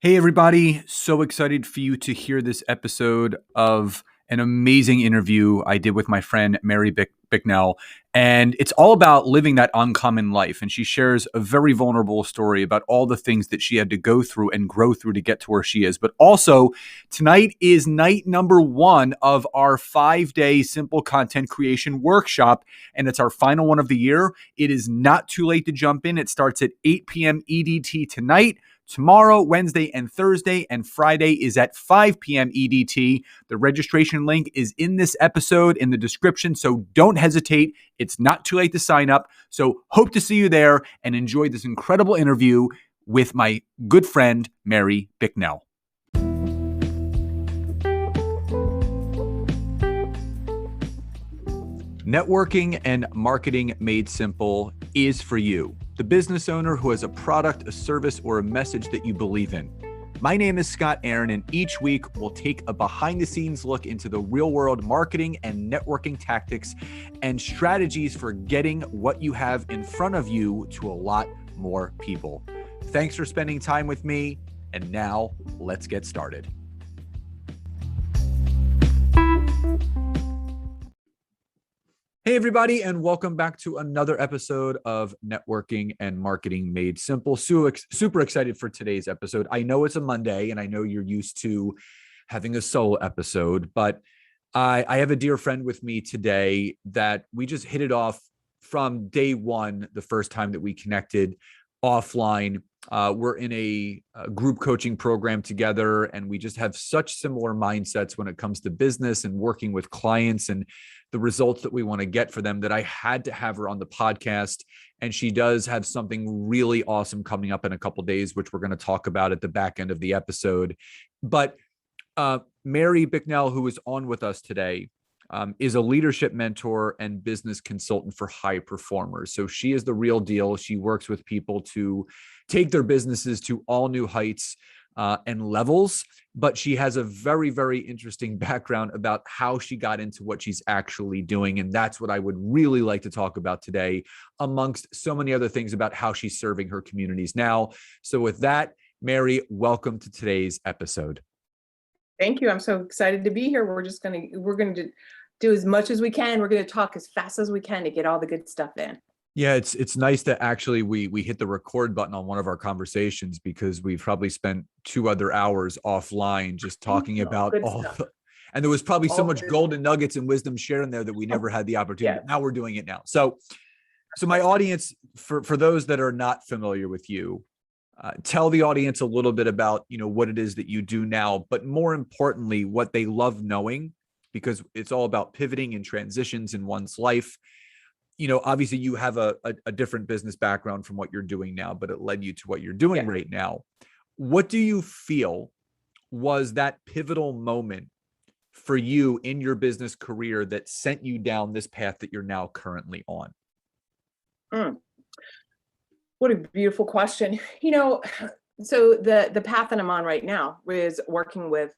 Hey, everybody. So excited for you to hear this episode of an amazing interview I did with my friend, Mary Bicknell. And it's all about living that uncommon life. And she shares a very vulnerable story about all the things that she had to go through and grow through to get to where she is. But also, tonight is night number 1 of our 5-day simple content creation workshop. And it's our final one of the year. It is not too late to jump in. It starts at 8 p.m. EDT tonight. Tomorrow, Wednesday, and Thursday, and Friday is at 5 p.m. EDT. The registration link is in this episode in the description, so don't hesitate. It's not too late to sign up. So hope to see you there and enjoy this incredible interview with my good friend, Mary Bicknell. Networking and marketing made simple is for you, the business owner who has a product, a service, or a message that you believe in. My name is Scott Aaron, and each week we'll take a behind-the-scenes look into the real-world marketing and networking tactics and strategies for getting what you have in front of you to a lot more people. Thanks for spending time with me, and now let's get started. Hey, everybody, and welcome back to another episode of Networking and Marketing Made Simple. Super excited for today's episode. I know it's a Monday, and I know you're used to having a solo episode, but I have a dear friend with me today that we just hit it off from day one, the first time that we connected offline. We're in a group coaching program together, and we just have such similar mindsets when it comes to business and working with clients and the results that we want to get for them, that I had to have her on the podcast. And she does have something really awesome coming up in a couple of days, which we're going to talk about at the back end of the episode. But Mary Bicknell, who is on with us today, is a leadership mentor and business consultant for high performers. So she is the real deal. She works with people to take their businesses to all new heights and levels, but she has a very, very interesting background about how she got into what she's actually doing. And that's what I would really like to talk about today, amongst so many other things about how she's serving her communities now. So with that, Mary, welcome to today's episode. Thank you. I'm so excited to be here. We're going to do as much as we can. We're going to talk as fast as we can to get all the good stuff in. Yeah, it's nice that actually we hit the record button on one of our conversations, because we've probably spent 2 other hours offline just talking about all and there was probably so much golden nuggets and wisdom shared in there that we never had the opportunity. But now we're doing it now. So my audience, for those that are not familiar with you, tell the audience a little bit about, what it is that you do now, but more importantly, what they love knowing, because it's all about pivoting and transitions in one's life. Obviously you have a different business background from what you're doing now, but it led you to what you're doing right now. What do you feel was that pivotal moment for you in your business career that sent you down this path that you're now currently on? What a beautiful question. So the path that I'm on right now is working with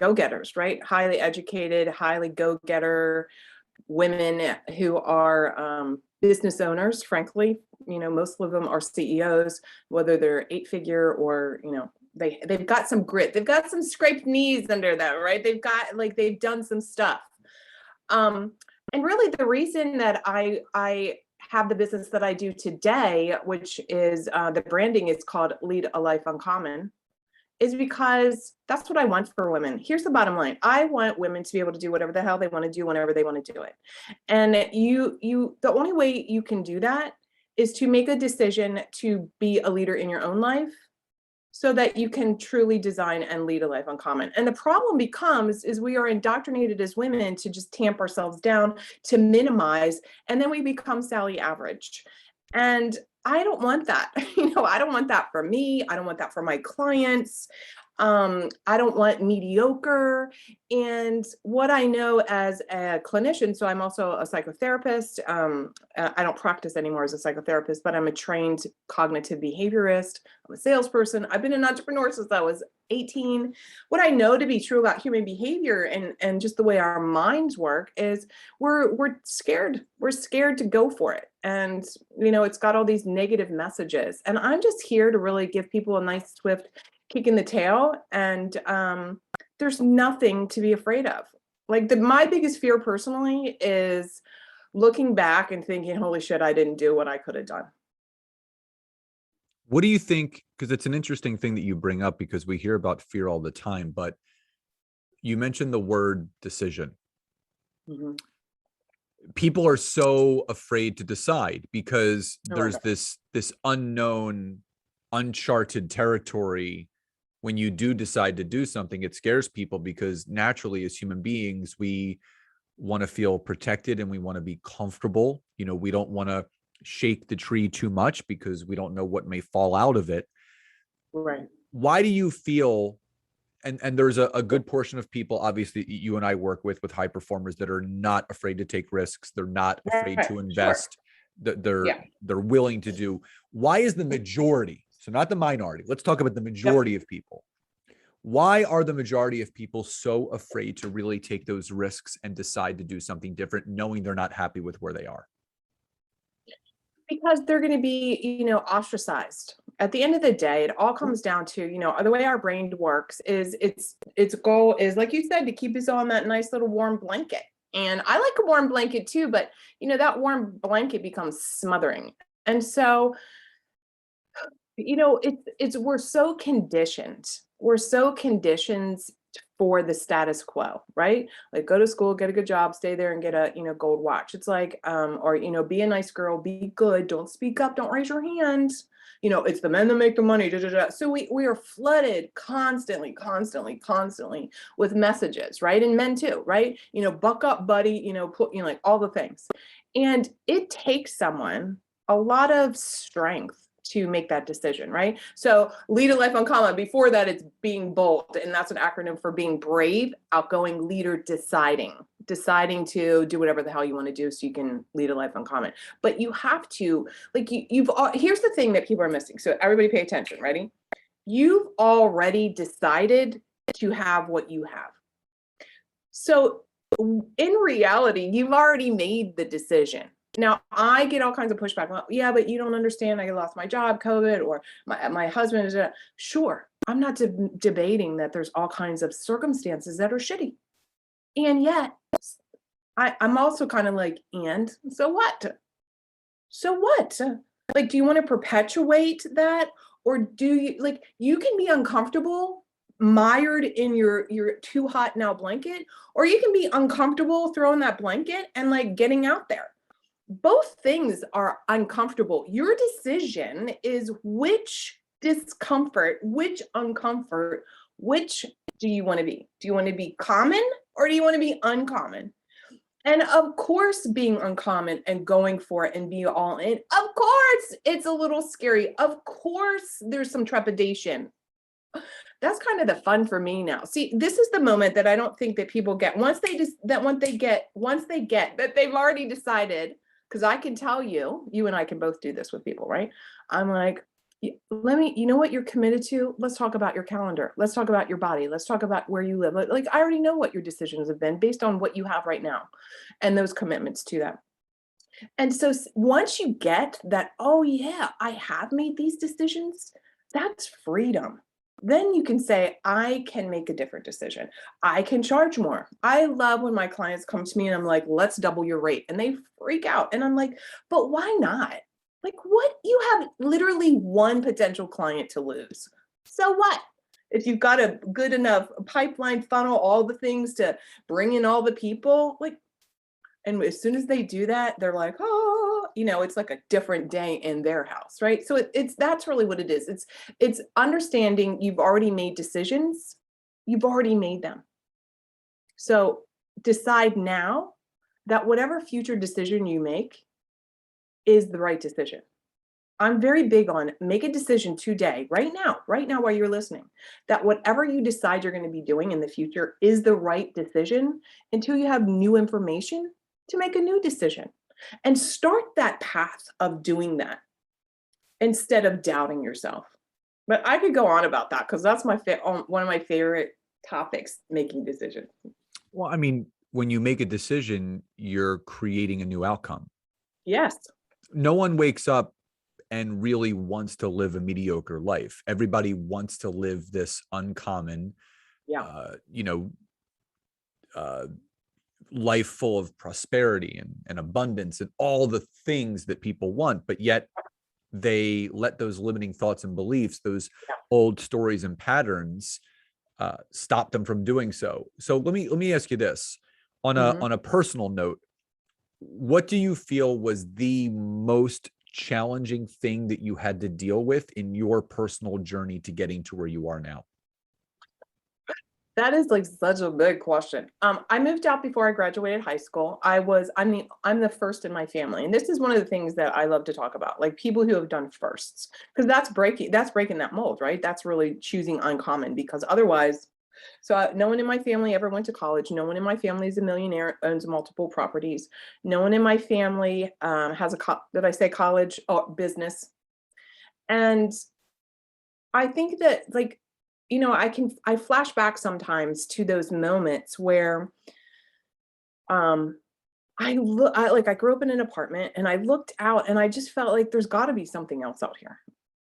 go-getters, right? Highly educated, highly go-getter women who are business owners, frankly. Most of them are CEOs, whether they're 8-figure or, they've got some grit. They've got some scraped knees under them, right? They've done some stuff. And really the reason that I have the business that I do today, which is the branding is called Lead a Life Uncommon, is because that's what I want for women. Here's the bottom line. I want women to be able to do whatever the hell they want to do whenever they want to do it. And the only way you can do that is to make a decision to be a leader in your own life, so that you can truly design and lead a life uncommon. And the problem becomes is we are indoctrinated as women to just tamp ourselves down, to minimize, and then we become Sally Average. And I don't want that. I don't want that for me. I don't want that for my clients. I don't want mediocre. And what I know as a clinician, so I'm also a psychotherapist. I don't practice anymore as a psychotherapist, but I'm a trained cognitive behaviorist. I'm a salesperson. I've been an entrepreneur since I was 18. What I know to be true about human behavior and just the way our minds work is we're scared. We're scared to go for it. And, it's got all these negative messages. And I'm just here to really give people a nice, swift kicking the tail, and there's nothing to be afraid of. Like my biggest fear personally is looking back and thinking, holy shit, I didn't do what I could have done. What do you think? Because it's an interesting thing that you bring up, because we hear about fear all the time, but you mentioned the word decision. Mm-hmm. People are so afraid to decide because Oh, there's right. this unknown, uncharted territory. When you do decide to do something, it scares people because naturally, as human beings, we want to feel protected and we want to be comfortable. You know, we don't want to shake the tree too much because we don't know what may fall out of it. Right. Why do you feel, and there's a good portion of people, obviously you and I work with high performers that are not afraid to take risks, they're not afraid Right. to Sure. invest, that they're Yeah. they're willing to do. Why is the majority, so not the minority, let's talk about the Yep. majority of people, why are the majority of people so afraid to really take those risks and decide to do something different, knowing they're not happy with where they are? Because they're going to be, ostracized. At the end of the day, it all comes down to, the way our brain works is its goal is, like you said, to keep us on that nice little warm blanket. And I like a warm blanket too, but that warm blanket becomes smothering. And so, it's we're so conditioned. We're so conditioned for the status quo, right? Like go to school, get a good job, stay there and get a, gold watch. It's like, or, be a nice girl, be good, don't speak up, don't raise your hand. It's the men that make the money. Da, da, da. So we are flooded constantly, constantly, constantly with messages, right? And men too, right? Buck up, buddy, put, like all the things. And it takes someone a lot of strength to make that decision, right? So lead a life uncommon. Before that, it's being bold, and that's an acronym for being brave, outgoing, leader, deciding to do whatever the hell you want to do so you can lead a life uncommon. But you have to, like, here's the thing that people are missing. So everybody pay attention, ready? You've already decided to have what you have. So in reality, you've already made the decision. Now, I get all kinds of pushback. Well, yeah, but you don't understand. I lost my job, COVID, or my husband is sure. I'm not debating that there's all kinds of circumstances that are shitty. And yet, I'm also kind of like, and so what? So what? Like, do you want to perpetuate that? Or do you, like, you can be uncomfortable mired in your too hot now blanket, or you can be uncomfortable throwing that blanket and like getting out there. Both things are uncomfortable. Your decision is which discomfort, which uncomfort, which do you want to be? Do you want to be common or do you want to be uncommon? And of course, being uncommon and going for it and be all in, of course, it's a little scary. Of course, there's some trepidation. That's kind of the fun for me now. See, this is the moment that I don't think that people get once they get that they've already decided. Because I can tell you, you and I can both do this with people, right? I'm like, let me, you know what you're committed to? Let's talk about your calendar. Let's talk about your body. Let's talk about where you live. Like I already know what your decisions have been based on what you have right now and those commitments to them. And so once you get that, oh yeah, I have made these decisions, that's freedom. Then you can say, I can make a different decision. I can charge more. I love when my clients come to me and I'm like, let's double your rate. And they freak out. And I'm like, but why not? Like, what? You have literally one potential client to lose. So what? If you've got a good enough pipeline funnel, all the things to bring in all the people, like, and as soon as they do that, they're like, oh, it's like a different day in their house, right? So it's that's really what it is. It's understanding you've already made decisions, you've already made them. So decide now that whatever future decision you make is the right decision. I'm very big on make a decision today, right now while you're listening, that whatever you decide you're going to be doing in the future is the right decision until you have new information to make a new decision. And start that path of doing that instead of doubting yourself. But I could go on about that because that's one of my favorite topics, making decisions. Well, I mean, when you make a decision, you're creating a new outcome. Yes. No one wakes up and really wants to live a mediocre life. Everybody wants to live this uncommon, you know, life full of prosperity and abundance and all the things that people want, but yet they let those limiting thoughts and beliefs, those old stories and patterns, stop them from doing so. So let me ask you this, on a personal note, what do you feel was the most challenging thing that you had to deal with in your personal journey to getting to where you are now? That is like such a big question. I moved out before I graduated high school. I'm the first in my family. And this is one of the things that I love to talk about, like people who have done firsts, because that's breaking that mold, right? That's really choosing uncommon, because otherwise, no one in my family ever went to college. No one in my family is a millionaire, owns multiple properties. No one in my family has did I say college or business? And I think that, like, I flash back sometimes to those moments where I grew up in an apartment and I looked out and I just felt like there's got to be something else out here.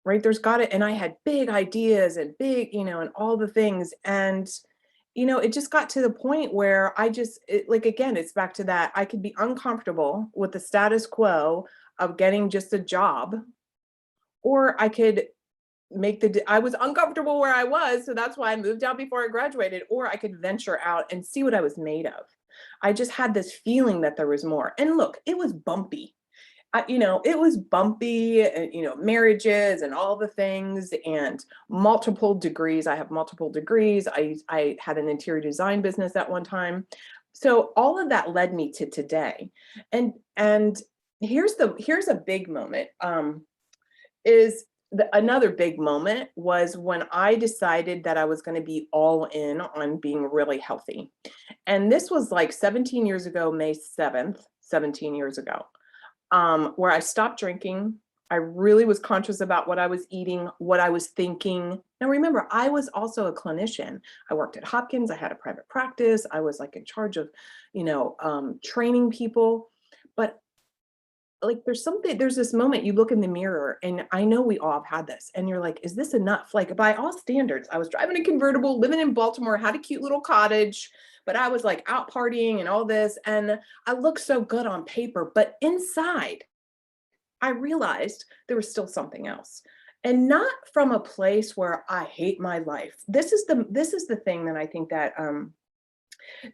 Right? There's got to, and I had big ideas and big, and all the things. And it just got to the point where like, again, it's back to that. I could be uncomfortable with the status quo of getting just a job, or I could I was uncomfortable where I was, so that's why I moved out before I graduated, or I could venture out and see what I was made of. I just had this feeling that there was more. And look, it was bumpy. It was bumpy, marriages and all the things, and multiple degrees. I have multiple degrees. I had an interior design business at one time. So all of that led me to today. And here's a big moment. Another big moment was when I decided that I was going to be all in on being really healthy. And this was like 17 years ago, May 7th, 17 years ago, where I stopped drinking. I really was conscious about what I was eating, what I was thinking. Now, remember, I was also a clinician. I worked at Hopkins. I had a private practice. I was like in charge of, training people. But like, there's this moment you look in the mirror, and I know we all have had this, and you're like, is this enough? Like, by all standards, I was driving a convertible, living in Baltimore, had a cute little cottage, but I was like out partying and all this, and I looked so good on paper, but inside I realized there was still something else. And not from a place where I hate my life. This is the thing that I think that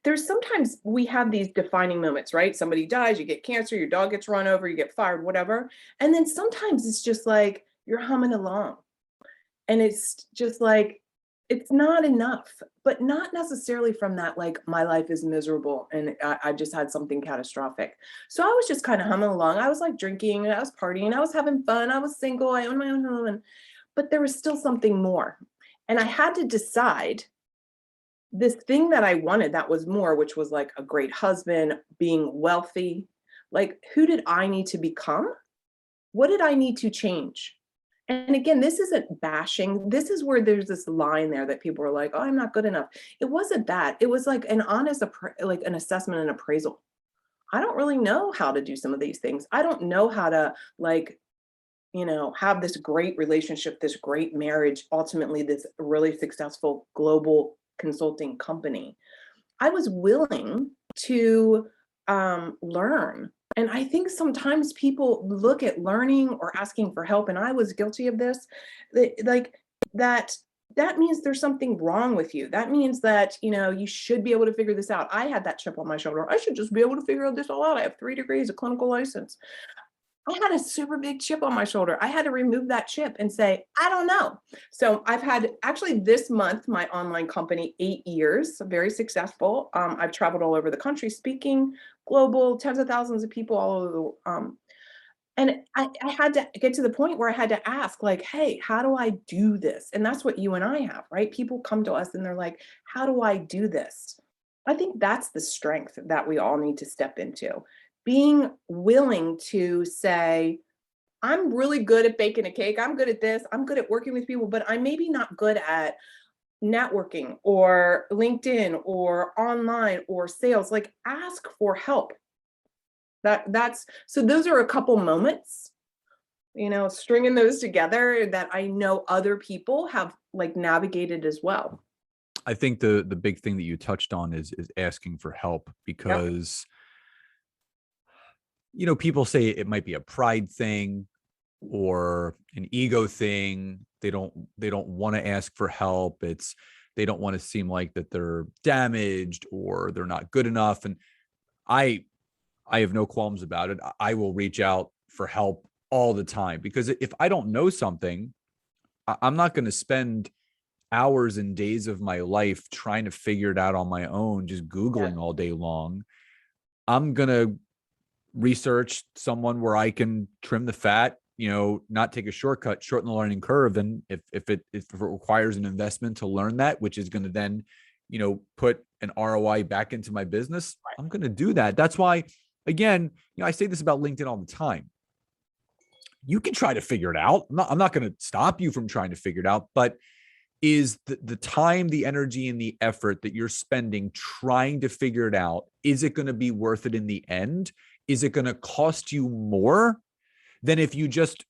there's sometimes we have these defining moments, right? Somebody dies, you get cancer, your dog gets run over, you get fired, whatever. And then sometimes it's just like you're humming along. And it's just like, it's not enough, but not necessarily from that, like, my life is miserable and I just had something catastrophic. So I was just kind of humming along. I was like drinking and I was partying, I was having fun, I was single, I owned my own home, but there was still something more. And I had to decide this thing that I wanted that was more, which was like a great husband, being wealthy. Like, who did I need to become? What did I need to change? And again, this isn't bashing. This is where there's this line there that people are like, oh, I'm not good enough. It wasn't that. It was like an honest, like an assessment and appraisal. I don't really know how to do some of these things. I don't know how to, like, have this great relationship, this great marriage, ultimately this really successful global consulting company. I was willing to learn. And I think sometimes people look at learning or asking for help, and I was guilty of this, like, that means there's something wrong with you. That means that, you should be able to figure this out. I had that chip on my shoulder. I should just be able to figure this all out. I have 3 degrees, a clinical license. I had a super big chip on my shoulder. I had to remove that chip and say, I don't know. So I've had, actually, this month, my online company, 8 years, very successful. I've traveled all over the country speaking, global, tens of thousands of people all over the, and I had to get to the point where I had to ask, like, hey, how do I do this? And that's what you and I have, right? People come to us and they're like, how do I do this? I think that's the strength that we all need to step into. Being willing to say, I'm really good at baking a cake. I'm good at this. I'm good at working with people, but I'm maybe not good at networking or LinkedIn or online or sales. Like, ask for help. That's so those are a couple moments stringing those together that I know other people have like navigated as well. I think the big thing that you touched on is asking for help, Yep. because people say it might be a pride thing or an ego thing. They don't want to ask for help. They don't want to seem like that they're damaged or they're not good enough. And I I have no qualms about it. I will reach out for help all the time, because if I don't know something, I'm not going to spend hours and days of my life trying to figure it out on my own, just Yeah. Googling all day long. I'm going to research someone where I can trim the fat, not take a shortcut, shorten the learning curve. And if it requires an investment to learn that, which is going to then, put an ROI back into my business, I'm going to do that. That's why, again, I say this about LinkedIn all the time. You can try to figure it out. I'm not going to stop you from trying to figure it out, but is the time, the energy, and the effort that you're spending trying to figure it out, is it going to be worth it in the end? Is it going to cost you more than if you just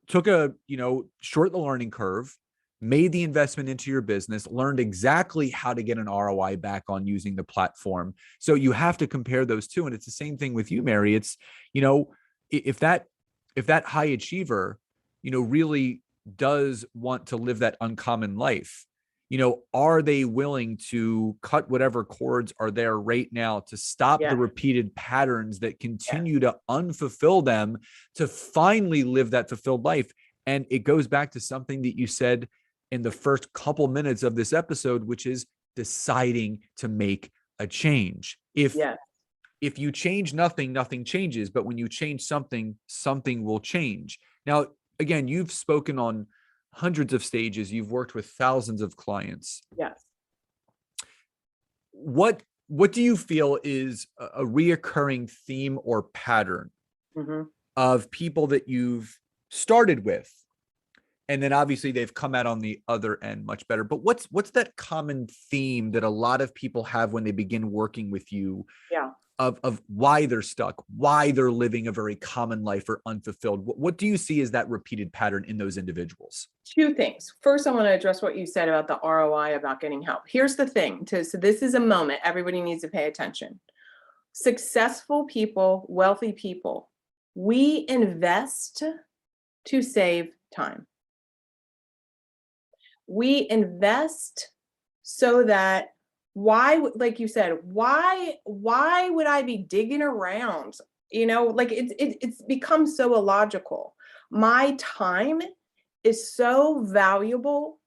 took short the learning curve, made the investment into your business, learned exactly how to get an ROI back on using the platform? So you have to compare those two. And it's the same thing with you, Mary. It's, if that high achiever, really does want to live that uncommon life, are they willing to cut whatever cords are there right now to stop the Yeah. repeated patterns that Yeah. continue to unfulfill them, to finally live that fulfilled life? And it goes back to something that you said in the first couple minutes of this episode, which is deciding to make a change. Yeah. If you change nothing, nothing changes. But when you change something, something will change. Now, again, you've spoken on hundreds of stages. You've worked with thousands of clients. Yes. What do you feel is a reoccurring theme or pattern Mm-hmm. of people that you've started with, and then obviously they've come out on the other end much better? But what's that common theme that a lot of people have when they begin working with you, Yeah. of why they're stuck, why they're living a very common life or unfulfilled? What do you see as that repeated pattern in those individuals? Two things. First, I want to address what you said about the ROI, about getting help. Here's the thing. So this is a moment everybody needs to pay attention. Successful people, wealthy people, we invest to save time. We invest so that, like you said, why would I be digging around? Like it's become so illogical. My time is so valuable.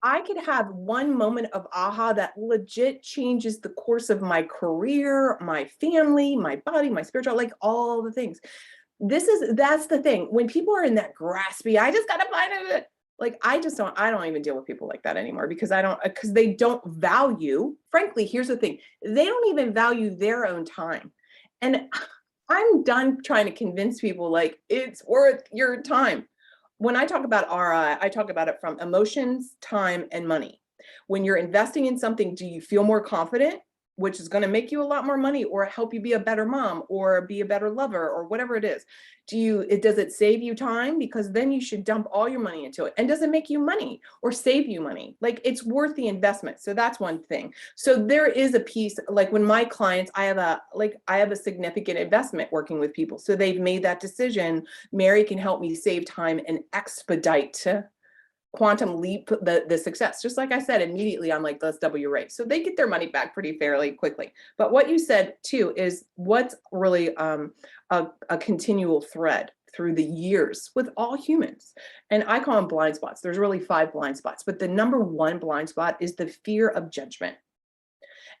I could have one moment of aha that legit changes the course of my career, my family, my body, my spiritual, like all the things. That's the thing. When people are in that graspy, I just gotta find it. Like I don't even deal with people like that anymore, because they don't value, frankly, here's the thing. They don't even value their own time. And I'm done trying to convince people like it's worth your time. When I talk about RI, I talk about it from emotions, time, and money. When you're investing in something, do you feel more confident, which is going to make you a lot more money or help you be a better mom or be a better lover or whatever it is? Does it save you time? Because then you should dump all your money into it. And does it make you money or save you money? Like it's worth the investment. So that's one thing. So there is a piece, like when my clients, I have a significant investment working with people. So they've made that decision. Mary can help me save time and expedite, quantum leap the success. Just like I said, immediately I'm like, let's double your rate. So they get their money back pretty fairly quickly. But what you said too is what's really a continual thread through the years with all humans. And I call them blind spots. There's really 5 blind spots, but the number one blind spot is the fear of judgment.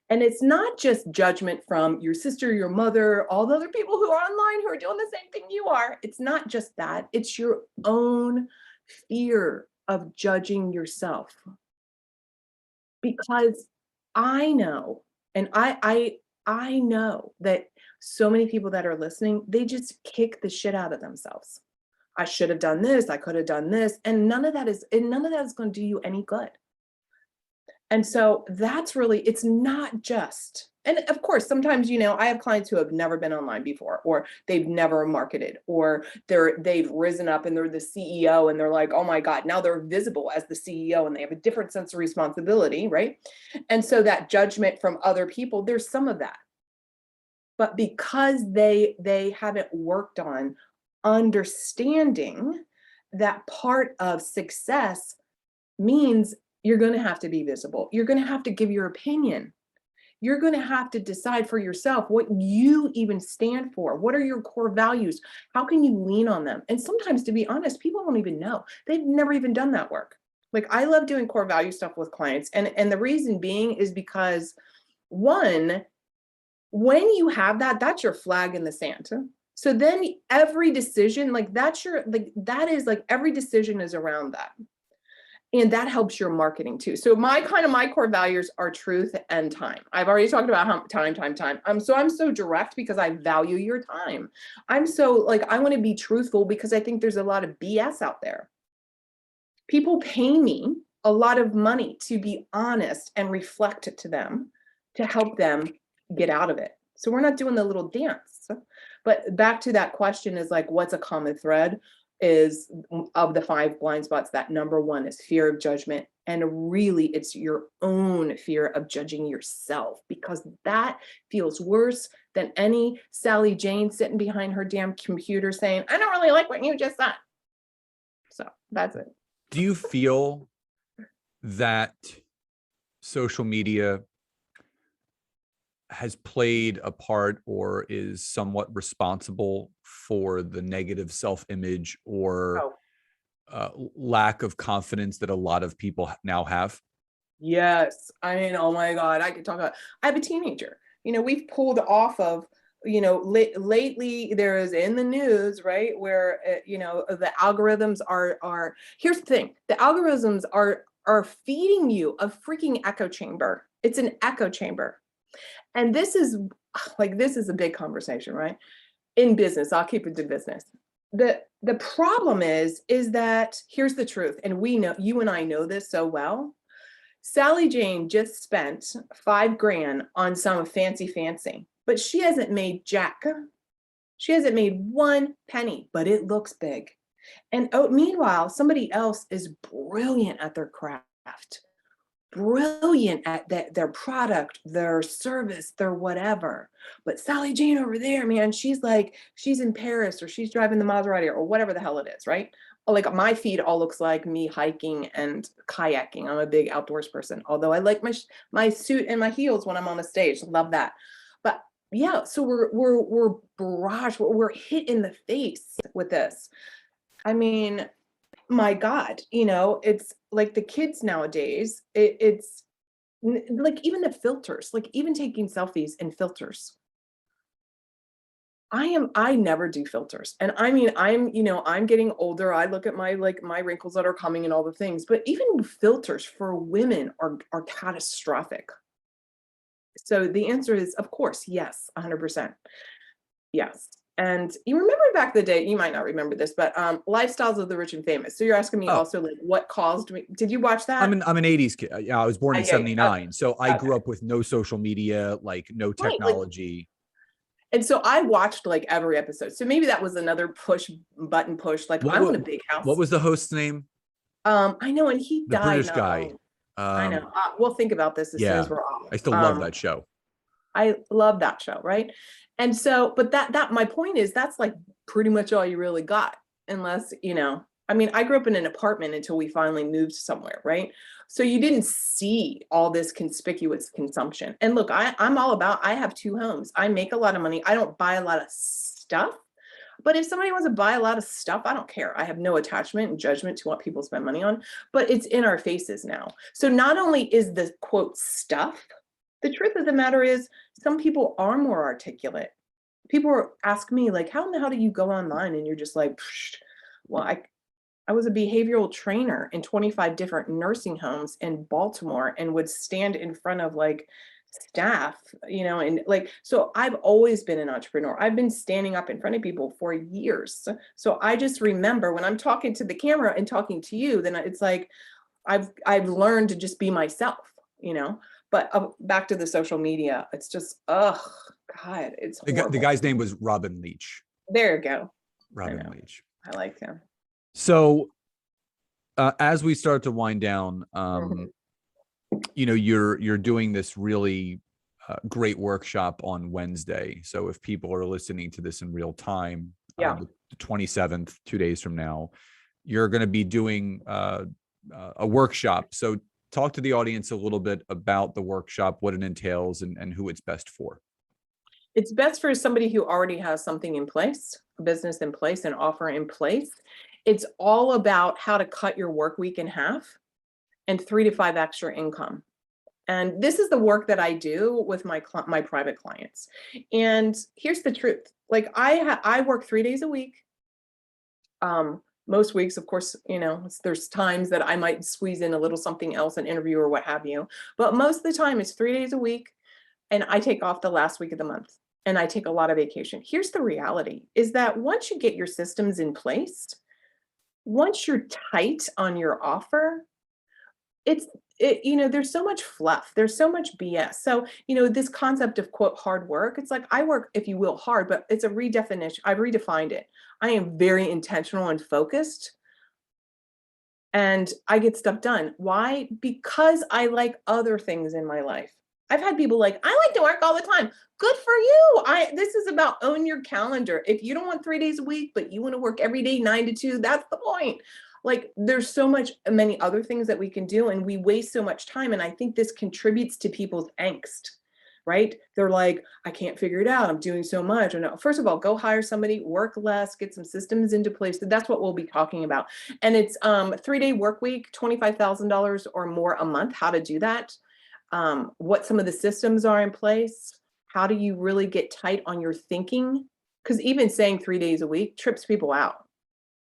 And it's not just judgment from your sister, your mother, all the other people who are online who are doing the same thing you are. It's not just that. It's your own fear of judging yourself. Because I know, and I know that so many people that are listening, they just kick the shit out of themselves. I should have done this, I could have done this, and none of that is going to do you any good. And so that's really, it's not just, and of course, sometimes, I have clients who have never been online before, or they've never marketed, or they've risen up and they're the CEO and they're like, oh my God, now they're visible as the CEO and they have a different sense of responsibility, right? And so that judgment from other people, there's some of that. But because they haven't worked on understanding that part of success means you're going to have to be visible. You're going to have to give your opinion. You're going to have to decide for yourself what you even stand for. What are your core values? How can you lean on them? And sometimes, to be honest, people don't even know. They've never even done that work. Like, I love doing core value stuff with clients. And the reason being is because, one, when you have that, that's your flag in the sand. So then every decision, like that is like every decision is around that. And that helps your marketing too. So my core values are truth and time. I've already talked about how time. I'm so direct because I value your time. I'm so like, I want to be truthful because I think there's a lot of BS out there. People pay me a lot of money to be honest and reflect it to them to help them get out of it. So we're not doing the little dance. But back to that question is like, what's a common thread? Is of the 5 blind spots, that number one is fear of judgment. And really, it's your own fear of judging yourself, because that feels worse than any Sally Jane sitting behind her damn computer saying, I don't really like what you just said. So that's it. Do you feel that social media has played a part or is somewhat responsible for the negative self-image or lack of confidence that a lot of people now have? Yes. I mean, oh my God, I could talk about, I have a teenager, we've pulled off of, lately there is in the news, right, where, the algorithms are, here's the thing, the algorithms are feeding you a freaking echo chamber. It's an echo chamber. And this is a big conversation, right? In business, I'll keep it to business. The problem is that here's the truth. And we know, you and I know this so well. Sally Jane just spent $5,000 on some fancy, but she hasn't made jack. She hasn't made 1 penny, but it looks big. And meanwhile, somebody else is brilliant at their craft, brilliant at their product, their service, their whatever. But Sally Jane over there, man, she's in Paris, or she's driving the Maserati, or whatever the hell it is, right? Like, my feed all looks like me hiking and kayaking. I'm a big outdoors person, although I like my suit and my heels when I'm on a stage. Love that. But yeah, so we're hit in the face with this. I mean, my God, it's like the kids nowadays, it's like even the filters, like even taking selfies and filters. I never do filters. And I mean, I'm getting older. I look at my wrinkles that are coming and all the things, but even filters for women are catastrophic. So the answer is, of course, yes, 100%. Yes. And you remember back the day, you might not remember this, but Lifestyles of the Rich and Famous. So you're asking me also, like, what caused me? Did you watch that? I'm an 80s kid. Yeah, I was born in 79. So I grew up with no social media, like no technology. And so I watched like every episode. So maybe that was another button push. Like, I want a big house. What was the host's name? I know, and he the died. British guy. I know. We'll think about this as soon as we're off. I still love that show. I love that show, right? And so, but that my point is, that's like pretty much all you really got, unless, I mean, I grew up in an apartment until we finally moved somewhere, right? So you didn't see all this conspicuous consumption. And look, I'm all about, I have 2 homes. I make a lot of money. I don't buy a lot of stuff. But if somebody wants to buy a lot of stuff, I don't care. I have no attachment and judgment to what people spend money on, but it's in our faces now. So not only is the quote stuff, the truth of the matter is some people are more articulate. People ask me, like, how in the hell do you go online? And you're just like, well, I was a behavioral trainer in 25 different nursing homes in Baltimore and would stand in front of like staff, and like, so I've always been an entrepreneur. I've been standing up in front of people for years. So I just remember when I'm talking to the camera and talking to you, then it's like, I've learned to just be myself. But back to the social media, it's just, oh God, it's The horrible. guy's name was Robin Leach. There you go. Robin Leach. I like him. So as we start to wind down, you're doing this really great workshop on Wednesday. So if people are listening to this in real time, the 27th, 2 days from now, you're going to be doing a workshop. So talk to the audience a little bit about the workshop, what it entails, and who it's best for. It's best for somebody who already has something in place, a business in place, an offer in place. It's all about how to cut your work week in half and 3 to 5 extra income. And this is the work that I do with my private clients. And here's the truth. Like I work 3 days a week. Most weeks, of course, there's times that I might squeeze in a little something else, an interview or what have you. But most of the time it's 3 days a week. And I take off the last week of the month and I take a lot of vacation. Here's the reality is that once you get your systems in place, once you're tight on your offer, there's so much fluff, there's so much BS. So, this concept of quote hard work, it's like I work, if you will, hard, but it's a redefinition. I've redefined it. I am very intentional and focused and I get stuff done. Why? Because I like other things in my life. I've had people like, I like to work all the time. Good for you. This is about own your calendar. If you don't want 3 days a week, but you want to work every day, 9 to 2, that's the point. Like there's so many other things that we can do and we waste so much time. And I think this contributes to people's angst, right? They're like, I can't figure it out. I'm doing so much. And first of all, go hire somebody, work less, get some systems into place. That's what we'll be talking about. And it's 3-day work week, $25,000 or more a month, how to do that. What some of the systems are in place. How do you really get tight on your thinking? Because even saying 3 days a week trips people out.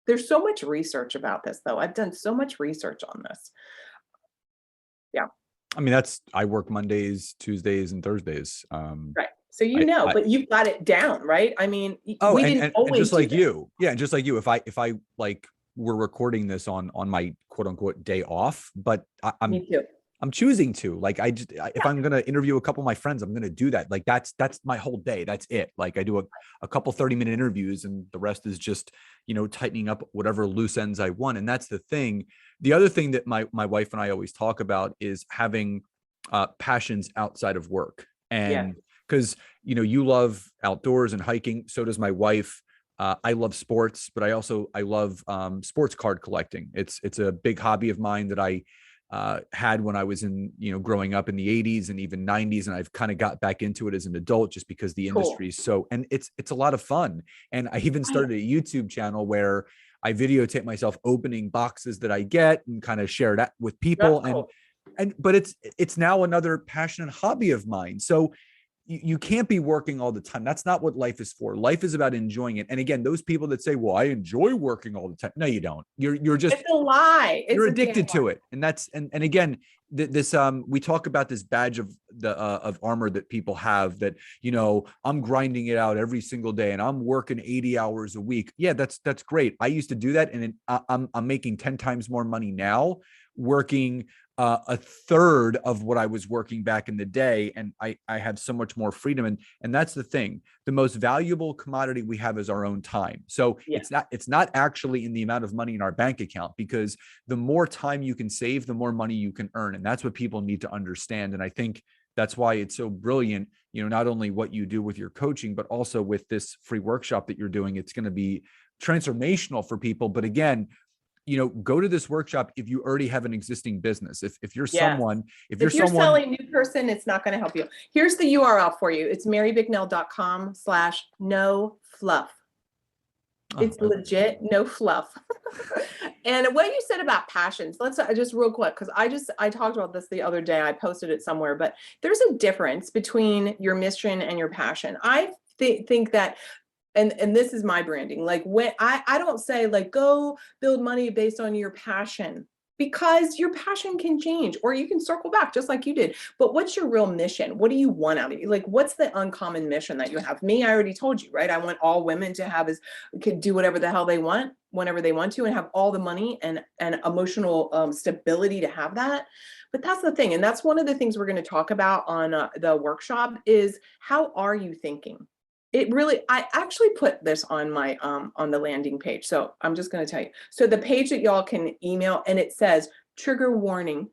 There's so much research about this, though. I've done so much research on this. Yeah. I mean, I work Mondays, Tuesdays, and Thursdays. Right. So but you've got it down, right? I mean, we didn't always and just like do you, and just like you, if I like we're recording this on my quote unquote day off, but Me too. I'm choosing to if I'm going to interview a couple of my friends, I'm going to do that. Like that's my whole day. That's it. Like I do a couple 30-minute interviews and the rest is just, tightening up whatever loose ends I want. And that's the thing. The other thing that my wife and I always talk about is having passions outside of work. And because, you love outdoors and hiking. So does my wife. I love sports, but I love sports card collecting. It's a big hobby of mine that I had when I was in, growing up in the 80s and even 90s. And I've kind of got back into it as an adult just because the industry is and it's a lot of fun. And I even started a YouTube channel where I videotape myself opening boxes that I get and kind of share that with people. But it's now another passionate hobby of mine. So you can't be working all the time. That's not what life is for. Life is about enjoying it. And again, those people that say, well, I enjoy working all the time. No, you don't. You're just, it's a lie. You're addicted to it. And that's, and again, this, we talk about this badge of of armor that people have that, I'm grinding it out every single day and I'm working 80 hours a week. Yeah, that's great. I used to do that. And I'm making 10 times more money now working a third of what I was working back in the day. And I have so much more freedom. And that's the thing. The most valuable commodity we have is our own time. So it's not actually in the amount of money in our bank account, because the more time you can save, the more money you can earn. And that's what people need to understand. And I think that's why it's so brilliant, not only what you do with your coaching, but also with this free workshop that you're doing. It's going to be transformational for people. But again, go to this workshop if you already have an existing business. If you're someone, if you're selling new person, it's not going to help you. Here's the URL for you. It's marybicknell.com/no fluff. It's legit, no fluff. And what you said about passions, let's just real quick, because I talked about this the other day. I posted it somewhere, but there's a difference between your mission and your passion. I think that, and this is my branding. Like when I don't say like, go build money based on your passion. because your passion can change, or you can circle back just like you did. But what's your real mission? What do you want out of it? Like, what's the uncommon mission that you have? Me, I already told you, right? I want all women to have can do whatever the hell they want, whenever they want to, and have all the money and emotional stability to have that. But that's the thing. And that's one of the things we're going to talk about on the workshop is, how are you thinking? It really, I actually put this on my on the landing page. So I'm just going to tell you. So the page that y'all can email, and it says, trigger warning,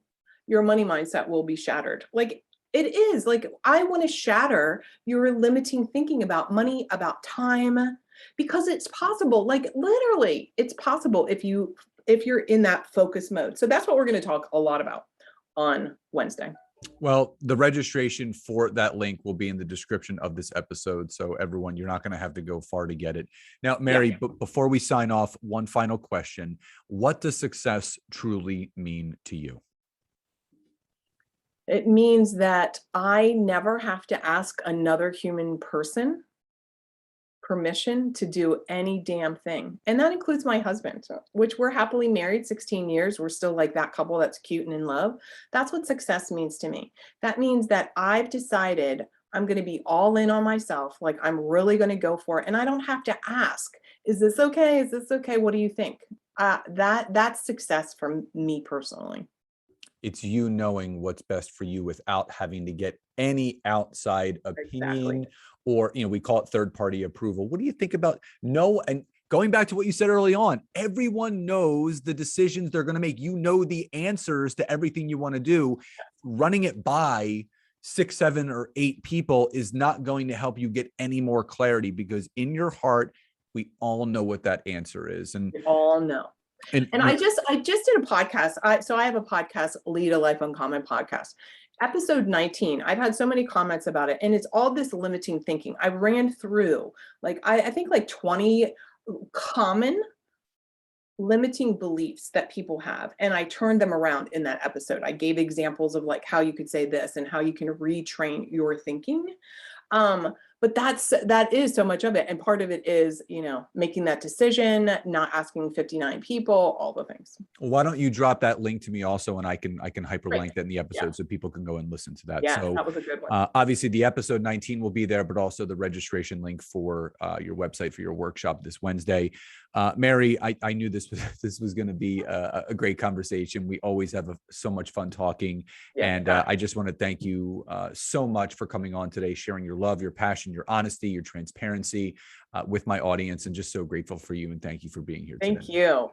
your money mindset will be shattered. Like, it is like, I want to shatter your limiting thinking about money, about time, because it's possible. Like, literally, it's possible if you're in that focus mode. So that's what we're going to talk a lot about on Wednesday. Well, the registration for that link will be in the description of this episode. So everyone, you're not going to have to go far to get it. Now, Mary, before we sign off, one final question. What does success truly mean to you? It means that I never have to ask another human person permission to do any damn thing. And that includes my husband, which we're happily married 16 years. We're still like that couple that's cute and in love. That's what success means to me. That means that I've decided I'm going to be all in on myself. Like, I'm really going to go for it. And I don't have to ask, is this okay? Is this okay? What do you think? That's success for me personally. It's you knowing what's best for you without having to get any outside opinion, or, we call it third-party approval. What do you think about and going back to what you said early on, everyone knows the decisions they're going to make. You know the answers to everything you want to do. Running it by 6, 7, or 8 people is not going to help you get any more clarity, because in your heart, we all know what that answer is. And we all know. And I just did a podcast. So I have a podcast, Lead a Life Uncommon podcast. Episode 19, I've had so many comments about it. And it's all this limiting thinking. I ran through I think 20 common limiting beliefs that people have. And I turned them around in that episode. I gave examples of how you could say this and how you can retrain your thinking. But that is so much of it. And part of it is, making that decision, not asking 59 people, all the things. Well, why don't you drop that link to me also, and I can hyperlink that in the episode so people can go and listen to that. Yeah, so that was a good one. Obviously the episode 19 will be there, but also the registration link for your website for your workshop this Wednesday. Mary, I knew this was going to be a great conversation. We always have so much fun talking. And I just want to thank you so much for coming on today, sharing your love, your passion, your honesty, your transparency with my audience, and just so grateful for you. And thank you for being here today. Thank you.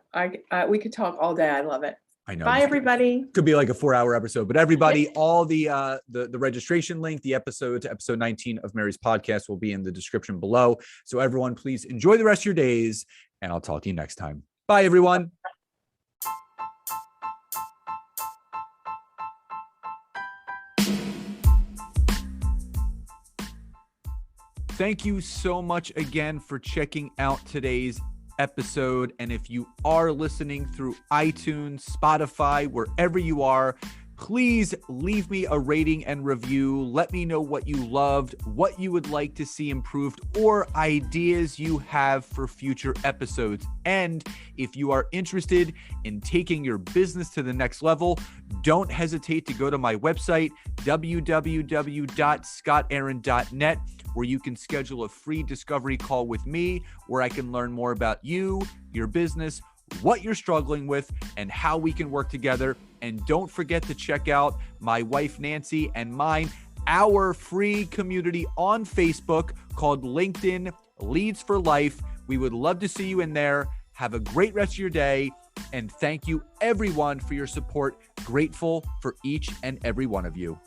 We could talk all day. I love it. I know. Bye, everybody. Could be like a 4-hour episode, but everybody, all the registration link, the episode 19 of Mary's podcast will be in the description below. So everyone, please enjoy the rest of your days, and I'll talk to you next time. Bye, everyone. Thank you so much again for checking out today's episode. And if you are listening through iTunes, Spotify, wherever you are, please leave me a rating and review. Let me know what you loved, what you would like to see improved, or ideas you have for future episodes. And if you are interested in taking your business to the next level, don't hesitate to go to my website, www.scottaaron.net, where you can schedule a free discovery call with me, where I can learn more about you, your business, what you're struggling with, and how we can work together. And don't forget to check out my wife, Nancy, and mine, our free community on Facebook called LinkedIn Leads for Life. We would love to see you in there. Have a great rest of your day. And thank you everyone for your support. Grateful for each and every one of you.